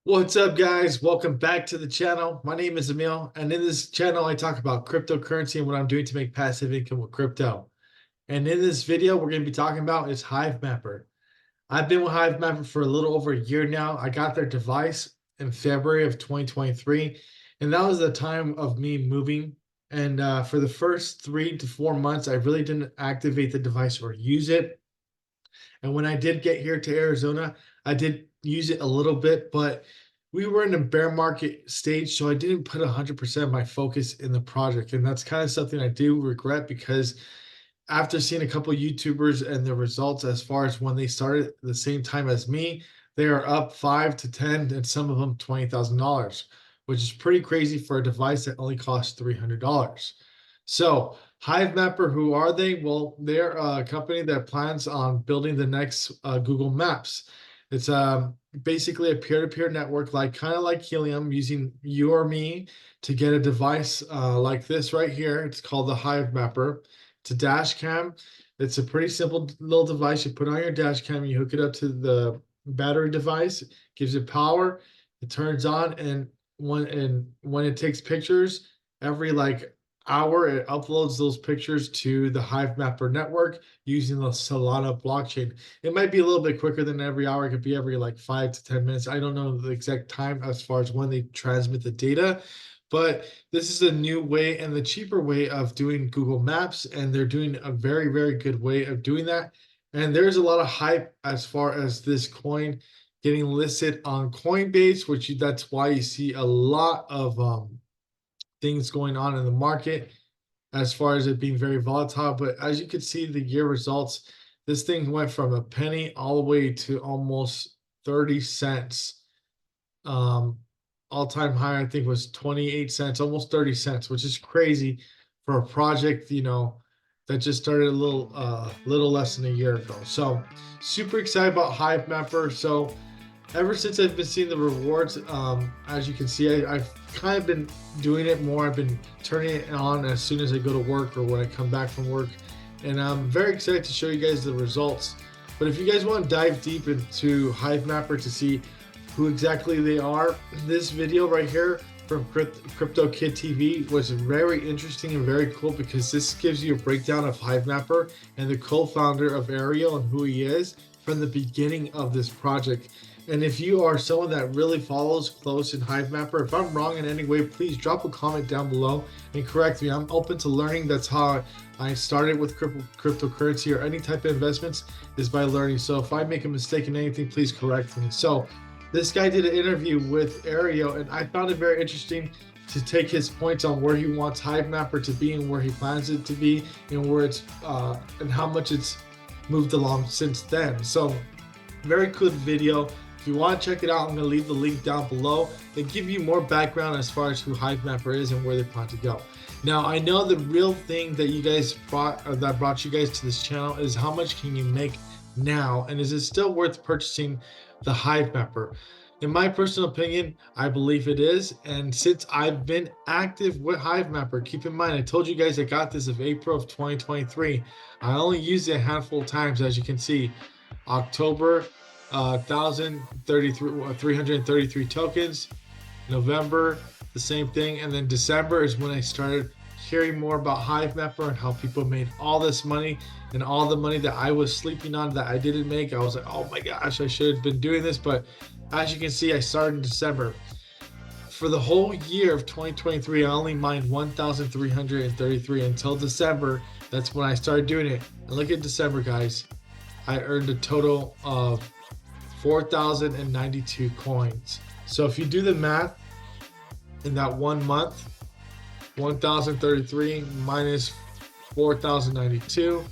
What's up, guys? Welcome back to the channel. My name is Emil, and in this channel, I talk about cryptocurrency and what I'm doing to make passive income with crypto. And in this video, we're going to be talking about is Hive Mapper. I've been with Hive Mapper for a little over a year now. I got their device in February of 2023, and that was the time of me moving. And for the first 3 to 4 months, I really didn't activate the device or use it. And when I did get here to Arizona, I did use it a little bit, but we were in a bear market stage, so I didn't put 100% of my focus in the project. And that's kind of something I do regret because after seeing a couple YouTubers and their results as far as when they started at the same time as me, they are up 5 to 10 and some of them $20,000, which is pretty crazy for a device that only costs $300. So Hive Mapper, who are they? Well, they're a company that plans on building the next Google Maps. It's basically a peer-to-peer network, like kind of like Helium, using you or me to get a device like this right here. It's called the Hive Mapper. It's a dash cam. It's a pretty simple little device. You put on your dash cam, you hook it up to the battery device, gives it power, it turns on, and when it takes pictures, every like hour it uploads those pictures to the Hive Mapper network using the Solana blockchain. It might be a little bit quicker than every hour. It could be every like 5 to 10 minutes. I don't know the exact time as far as when they transmit the data, but this is a new way and the cheaper way of doing Google Maps, and they're doing a very, very good way of doing that. And there's a lot of hype as far as this coin getting listed on Coinbase, that's why you see a lot of things going on in the market as far as it being very volatile. But as you can see, the year results, this thing went from a penny all the way to almost 30 cents. All-time high, I think, was 28 cents, almost 30 cents, which is crazy for a project, that just started a little less than a year ago. So super excited about Hive Mapper. So ever since I've been seeing the rewards, as you can see, I've kind of been doing it more. I've been turning it on as soon as I go to work or when I come back from work. And I'm very excited to show you guys the results. But if you guys want to dive deep into Hive Mapper to see who exactly they are, this video right here from Crypto Kid TV was very interesting and very cool because this gives you a breakdown of Hive Mapper and the co-founder of Ariel and who he is from the beginning of this project. And if you are someone that really follows close in Hive Mapper, if I'm wrong in any way, please drop a comment down below and correct me. I'm open to learning. That's how I started with cryptocurrency or any type of investments, is by learning. So if I make a mistake in anything, please correct me. So this guy did an interview with Ariel, and I found it very interesting to take his points on where he wants Hive Mapper to be and where he plans it to be and where it's and how much it's moved along since then. So very good video. If you want to check it out, I'm going to leave the link down below and give you more background as far as who Hive Mapper is and where they plan to go. Now, I know the real thing that you guys brought you guys to this channel is how much can you make now, and is it still worth purchasing the Hive Mapper? In my personal opinion, I believe it is. And since I've been active with Hive Mapper, keep in mind, I told you guys I got this of April of 2023. I only used it a handful of times, as you can see. October, 333 tokens. November, the same thing. And then December is when I started hearing more about Hive Mapper and how people made all this money, and all the money that I was sleeping on that I didn't make. I was like, oh my gosh, I should have been doing this. But as you can see, I started in December. For the whole year of 2023, I only mined 1,333 until December. That's when I started doing it. And look at December, guys. I earned a total of 4,092 coins. So if you do the math in that 1 month, 1,033 minus 4,092,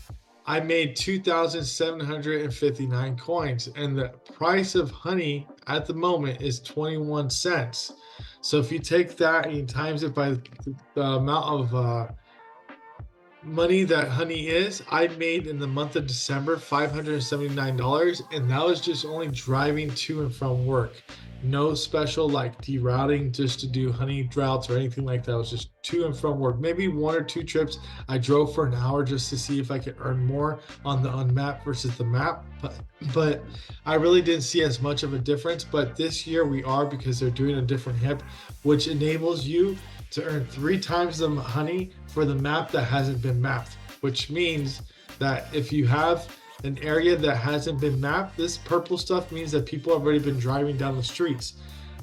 I made 2,759 coins. And the price of honey at the moment is 21 cents. So if you take that and you times it by the amount of money that honey is, I made in the month of December $579, and that was just only driving to and from work. No special like derouting just to do honey droughts or anything like that. It was just to and from work. Maybe 1 or 2 trips. I drove for an hour just to see if I could earn more on the unmapped versus the map. But I really didn't see as much of a difference. But this year we are, because they're doing a different hip, which enables you to earn 3 times the honey for the map that hasn't been mapped, which means that if you have an area that hasn't been mapped, this purple stuff means that people have already been driving down the streets.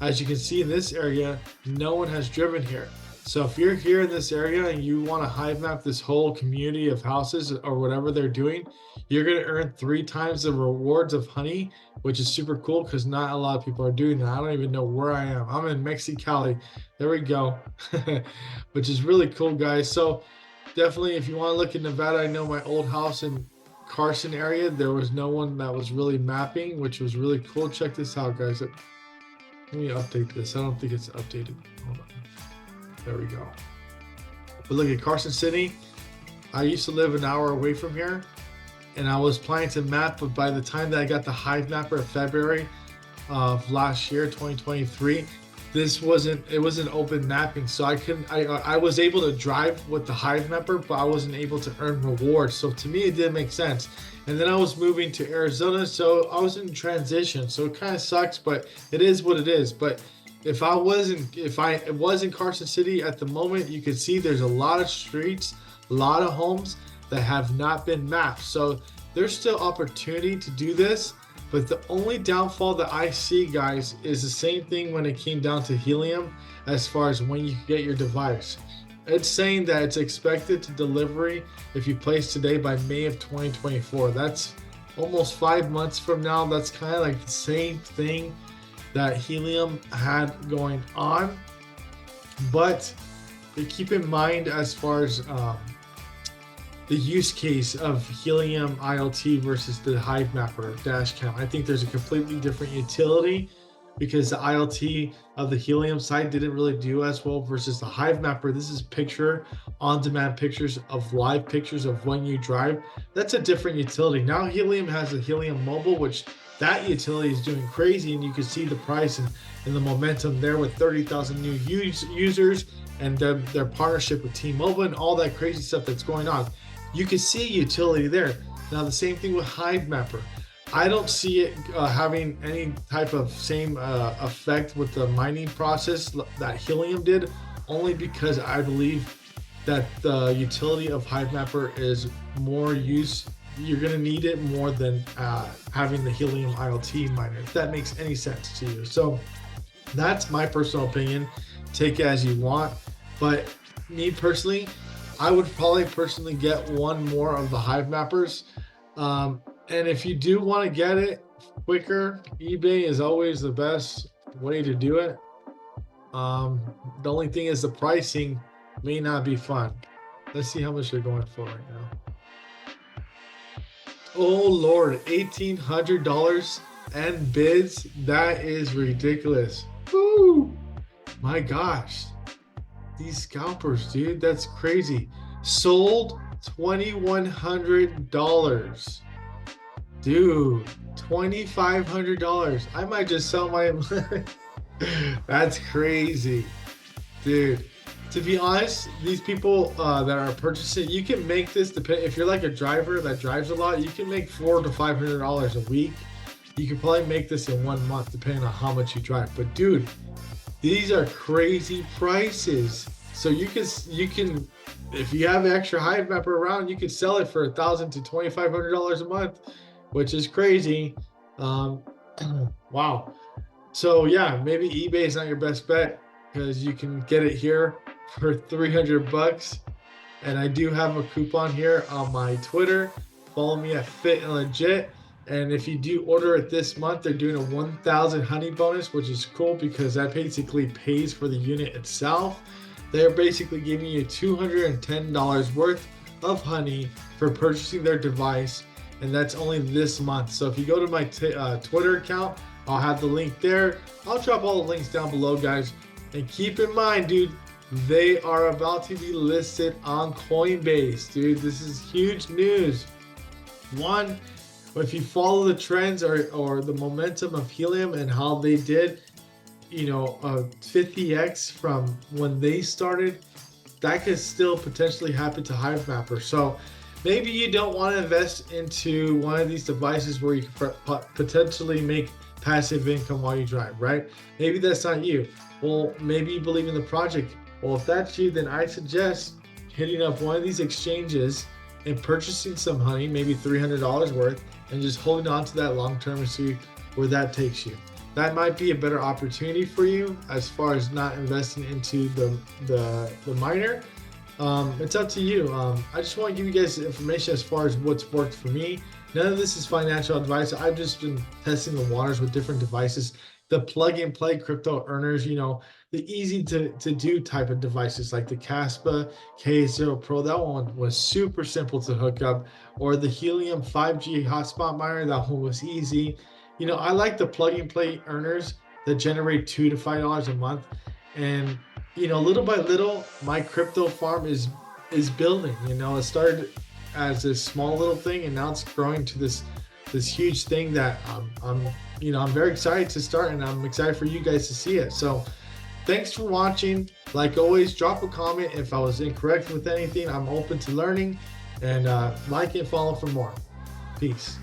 As you can see in this area, no one has driven here. So if you're here in this area and you want to hive map this whole community of houses or whatever they're doing, you're going to earn 3 times the rewards of honey, which is super cool because not a lot of people are doing that. I don't even know where I am. I'm in Mexicali. There we go. Which is really cool, guys. So definitely, if you want to look in Nevada, I know my old house in Carson area, there was no one that was really mapping, which was really cool. Check this out, guys. Let me update this. I don't think it's updated. Hold on. There we go. But look at Carson City. I used to live an hour away from here, and I was planning to map, but by the time that I got the Hive Mapper in February of last year, 2023, it wasn't open mapping, so I was able to drive with the Hive Mapper, but I wasn't able to earn rewards. So to me it didn't make sense. And then I was moving to Arizona, so I was in transition, so it kind of sucks, but it is what it is. But if I was in Carson City at the moment, you can see there's a lot of streets, a lot of homes that have not been mapped. So there's still opportunity to do this. But the only downfall that I see, guys, is the same thing when it came down to Helium as far as when you get your device. It's saying that it's expected to delivery if you place today by May of 2024. That's almost 5 months from now. That's kind of like the same thing that Helium had going on. But keep in mind as far as the use case of Helium IoT versus the Hive Mapper dashcam. I think there's a completely different utility because the IoT of the Helium side didn't really do as well versus the Hive Mapper. This is picture on demand pictures of live pictures of when you drive. That's a different utility. Now Helium has a Helium Mobile, which that utility is doing crazy, and you can see the price and the momentum there with 30,000 new users and their partnership with T-Mobile and all that crazy stuff that's going on. You can see utility there. Now the same thing with Hive Mapper. I don't see it having any type of same effect with the mining process that Helium did, only because I believe that the utility of Hive Mapper is more use. You're going to need it more than having the Helium IoT miner, if that makes any sense to you. So that's my personal opinion. Take it as you want. But me personally, I would probably personally get one more of the Hive Mappers. And if you do want to get it quicker, eBay is always the best way to do it. The only thing is the pricing may not be fun. Let's see how much they're going for right now. Oh Lord, $1,800 and bids. That is ridiculous. Woo! My gosh. These scalpers, dude, that's crazy. Sold $2,100. Dude, $2,500. I might just sell my that's crazy. Dude, to be honest, these people that are purchasing, you can make this depend if you're like a driver that drives a lot, you can make $400 to $500 a week. You can probably make this in 1 month depending on how much you drive. But dude, these are crazy prices. So you can if you have an extra Hive Mapper around, you could sell it for $1,000 to $2,500 a month, which is crazy. Wow. So yeah, maybe eBay is not your best bet because you can get it here for $300. And I do have a coupon here on my Twitter. Follow me at Fit and Legit. And if you do order it this month, they're doing a 1,000 honey bonus, which is cool because that basically pays for the unit itself. They're basically giving you $210 worth of honey for purchasing their device, and that's only this month. So if you go to my Twitter account, I'll have the link there. I'll drop all the links down below, guys. And keep in mind, dude, they are about to be listed on Coinbase, dude. This is huge news. One, if you follow the trends or the momentum of Helium and how they did, a 50x from when they started, that could still potentially happen to Hive Mapper. So maybe you don't want to invest into one of these devices where you can potentially make passive income while you drive, right? Maybe that's not you. Well, maybe you believe in the project. Well, if that's you, then I suggest hitting up one of these exchanges and purchasing some honey, maybe $300 worth, and just holding on to that long term and see where that takes you. That might be a better opportunity for you as far as not investing into the miner. It's up to you. I just want to give you guys information as far as what's worked for me. None of this is financial advice. I've just been testing the waters with different devices. The plug and play crypto earners, the easy to do type of devices like the Caspa K0 Pro. That one was super simple to hook up. Or the Helium 5G hotspot miner. That one was easy. I like the plug and play earners that generate $2 to $5 a month. And little by little, my crypto farm is building. It started as a small little thing, and now it's growing to this huge thing that I'm very excited to start, and I'm excited for you guys to see it. So thanks for watching. Like always, drop a comment if I was incorrect with anything. I'm open to learning, and like and follow for more. Peace.